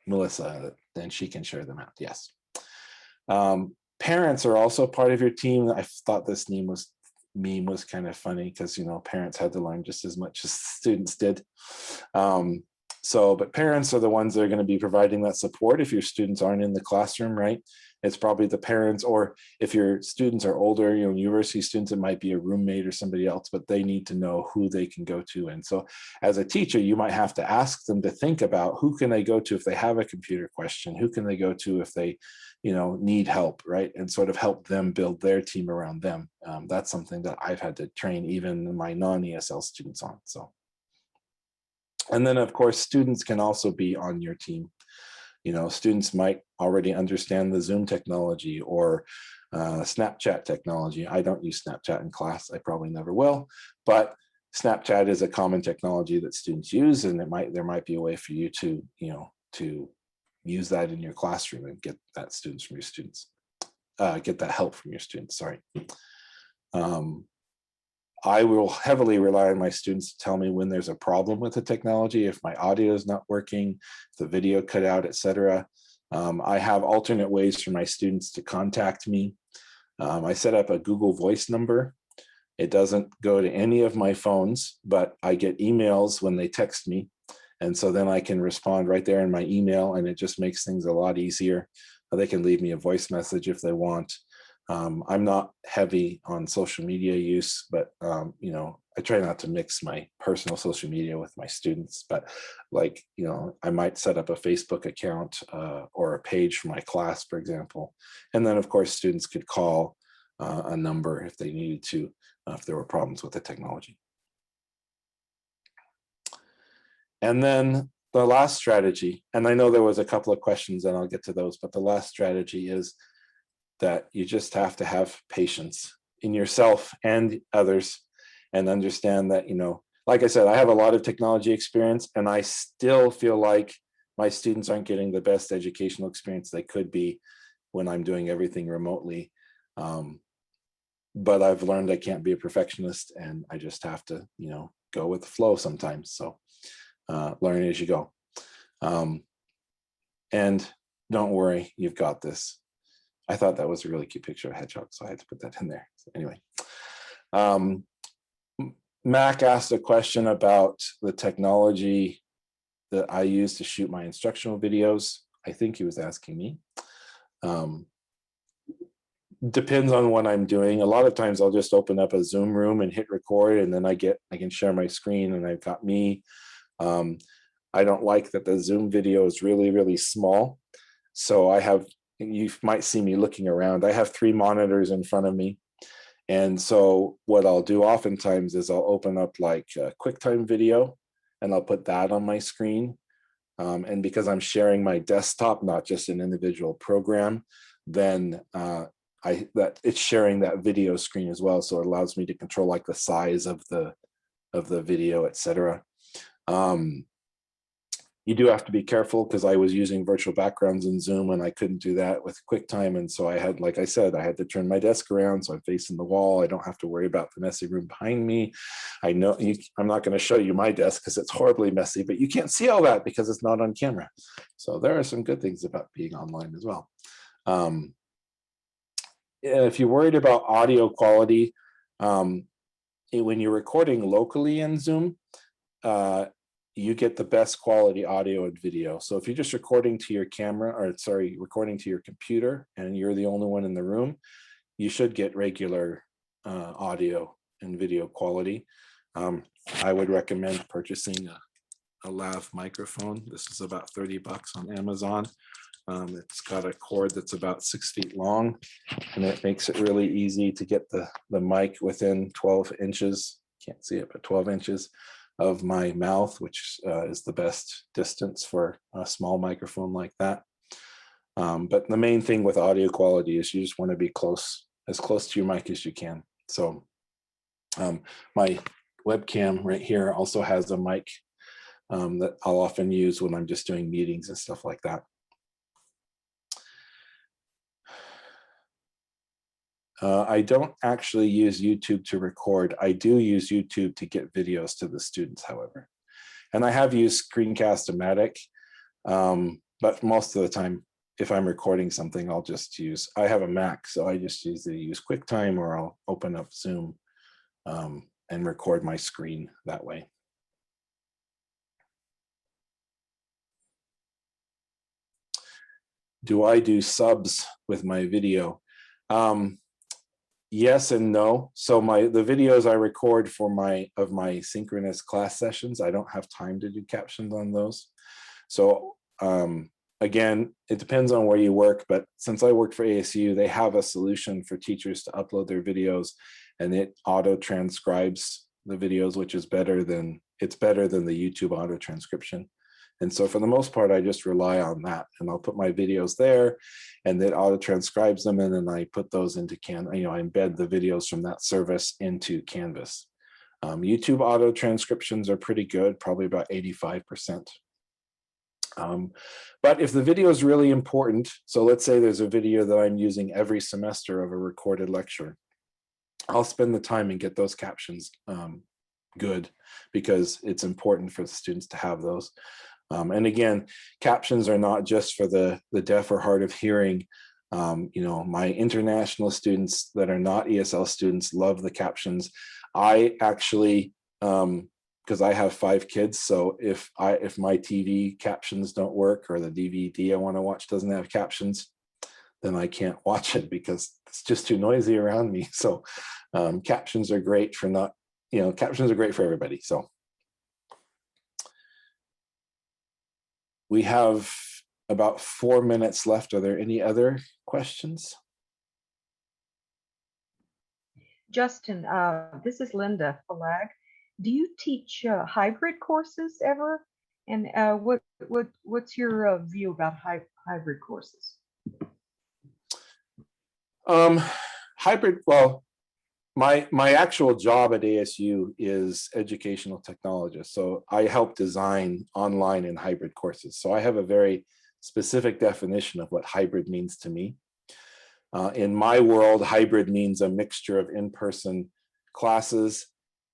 Speaker 2: Melissa, then she can share them out. Yes. Parents are also part of your team. I thought this meme was kind of funny because, parents had to learn just as much as students did. So, but parents are the ones that are going to be providing that support if your students aren't in the classroom, right? It's probably the parents, or if your students are older, university students, it might be a roommate or somebody else, but they need to know who they can go to. And so as a teacher, you might have to ask them to think about who can they go to if they have a computer question, who can they go to if they, need help, right? And sort of help them build their team around them. That's something that I've had to train even my non-ESL students on, so. And then of course, students can also be on your team. Students might already understand the Zoom technology or Snapchat technology. I don't use Snapchat in class. I probably never will, but Snapchat is a common technology that students use, and there might be a way for you to, to use that in your classroom and get that get that help from your students, sorry. I will heavily rely on my students to tell me when there's a problem with the technology, if my audio is not working, if the video cut out, etc. I have alternate ways for my students to contact me. I set up a Google Voice number. It doesn't go to any of my phones, but I get emails when they text me. And so then I can respond right there in my email, and it just makes things a lot easier. They can leave me a voice message if they want. I'm not heavy on social media use, but I try not to mix my personal social media with my students, but I might set up a Facebook account or a page for my class, for example. And then of course, students could call a number if they needed to, if there were problems with the technology. And then the last strategy, and I know there was a couple of questions and I'll get to those, but the last strategy is that you just have to have patience in yourself and others, and understand that, like I said, I have a lot of technology experience, and I still feel like my students aren't getting the best educational experience they could be when I'm doing everything remotely. But I've learned I can't be a perfectionist, and I just have to, go with the flow sometimes. So learn as you go. And don't worry, you've got this. I thought that was a really cute picture of a hedgehog, so I had to put that in there. So anyway, Mac asked a question about the technology that I use to shoot my instructional videos. I think he was asking me. Depends on what I'm doing. A lot of times I'll just open up a Zoom room and hit record, and then I can share my screen, and I've got me. I don't like that the Zoom video is really, really small. So you might see me looking around. I have 3 monitors in front of me. And so what I'll do oftentimes is I'll open up like a QuickTime video, and I'll put that on my screen. And because I'm sharing my desktop, not just an individual program, then it's sharing that video screen as well. So it allows me to control like the size of the video, etc. You do have to be careful, because I was using virtual backgrounds in Zoom and I couldn't do that with QuickTime. And so I had, like I said, I had to turn my desk around so I'm facing the wall. I don't have to worry about the messy room behind me. I know I'm not going to show you my desk because it's horribly messy, but you can't see all that because it's not on camera. So there are some good things about being online as well. If you're worried about audio quality, when you're recording locally in Zoom, you get the best quality audio and video. So if you're just recording to your recording to your computer, and you're the only one in the room, you should get regular audio and video quality. I would recommend purchasing a lav microphone. This is about $30 on Amazon. It's got a cord that's about 6 feet long, and it makes it really easy to get the mic within 12 inches. Can't see it, but 12 inches of my mouth, which is the best distance for a small microphone like that. But the main thing with audio quality is you just want to be as close to your mic as you can. So my webcam right here also has a mic that I'll often use when I'm just doing meetings and stuff like that. I don't actually use YouTube to record. I do use YouTube to get videos to the students, however. And I have used Screencast-O-Matic, but most of the time, if I'm recording something, I have a Mac, so I just either use QuickTime or I'll open up Zoom and record my screen that way. Do I do subs with my video? Yes and no. So the videos I record for my synchronous class sessions, I don't have time to do captions on those. So again, it depends on where you work, but since I work for ASU, they have a solution for teachers to upload their videos, and it auto transcribes the videos, which is better than the YouTube auto transcription. And so for the most part, I just rely on that, and I'll put my videos there, and it auto transcribes them, and then I put those into I embed the videos from that service into Canvas. YouTube auto transcriptions are pretty good, probably about 85%. But if the video is really important, so let's say there's a video that I'm using every semester of a recorded lecture, I'll spend the time and get those captions good, because it's important for the students to have those. And again, captions are not just for the deaf or hard of hearing. My international students that are not ESL students love the captions. I actually, because I have 5 kids, so if my TV captions don't work, or the DVD I want to watch doesn't have captions, then I can't watch it because it's just too noisy around me. So captions are great for captions are great for everybody. So we have about 4 minutes left. Are there any other questions?
Speaker 4: Justin, this is Linda Falag. Do you teach hybrid courses ever? And what's your view about hybrid courses?
Speaker 2: Hybrid, well, my actual job at ASU is educational technologist. So I help design online and hybrid courses. So I have a very specific definition of what hybrid means to me. In my world, hybrid means a mixture of in-person classes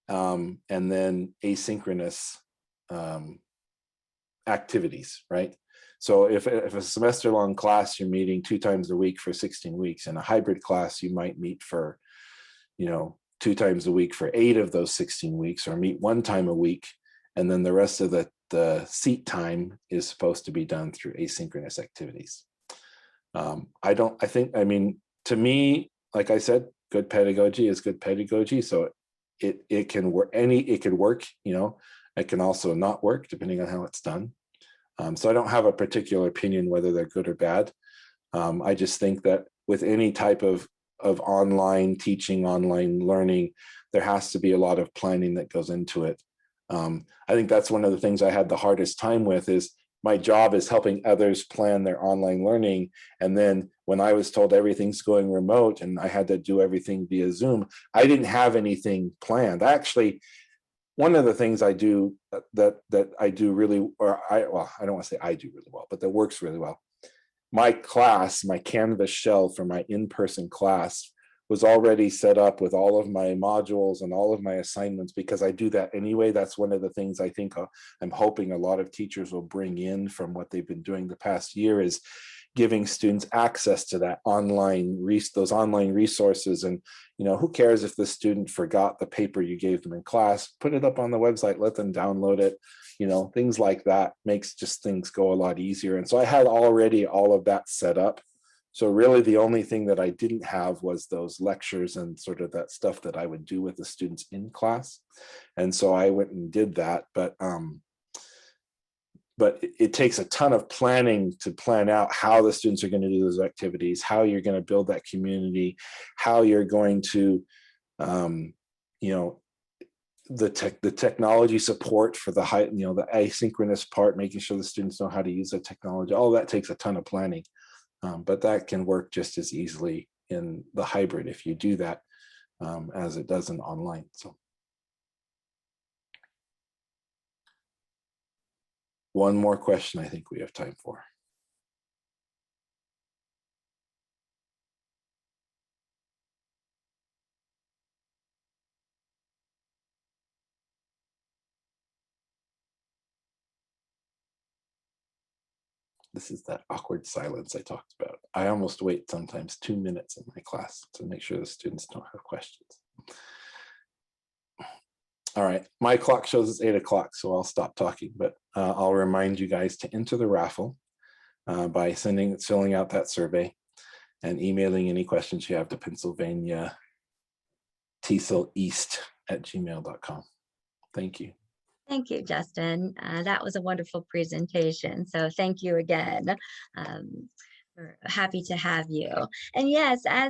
Speaker 2: and then asynchronous activities, right? So if a semester-long class, you're meeting 2 times a week for 16 weeks, in a hybrid class, you might meet for 2 times a week for 8 of those 16 weeks, or meet 1 time a week, and then the rest of the seat time is supposed to be done through asynchronous activities. To me, like I said, good pedagogy is good pedagogy. So it can work. It could work. It can also not work depending on how it's done. So I don't have a particular opinion whether they're good or bad. I just think that with any type of online teaching, online learning, there has to be a lot of planning that goes into it. I think that's one of the things I had the hardest time with, is my job is helping others plan their online learning. And then when I was told everything's going remote and I had to do everything via Zoom, I didn't have anything planned. Actually, one of the things I do that I do really, I don't want to say I do really well, but that works really well. My class, my Canvas shell for my in-person class was already set up with all of my modules and all of my assignments, because I do that anyway. That's one of the things I think I'm hoping a lot of teachers will bring in from what they've been doing the past year, is giving students access to that those online resources. And who cares if the student forgot the paper you gave them in class? Put it up on the website, let them download it. Things like that makes just things go a lot easier. And so I had already all of that set up. So really the only thing that I didn't have was those lectures and sort of that stuff that I would do with the students in class. And so I went and did that. But it takes a ton of planning to plan out how the students are going to do those activities, how you're going to build that community, how you're going to, the technology support for the the asynchronous part, making sure the students know how to use the technology. All that takes a ton of planning. But that can work just as easily in the hybrid if you do that as it does in online. So one more question I think we have time for. This is that awkward silence I talked about. I almost wait sometimes 2 minutes in my class to make sure the students don't have questions. All right, my clock shows it's 8 o'clock, so I'll stop talking, but I'll remind you guys to enter the raffle. by filling out that survey and emailing any questions you have to Pennsylvania TESOLeast@gmail.com. Thank you.
Speaker 1: Thank you, Justin. That was a wonderful presentation. So thank you again. We're happy to have you. And yes, as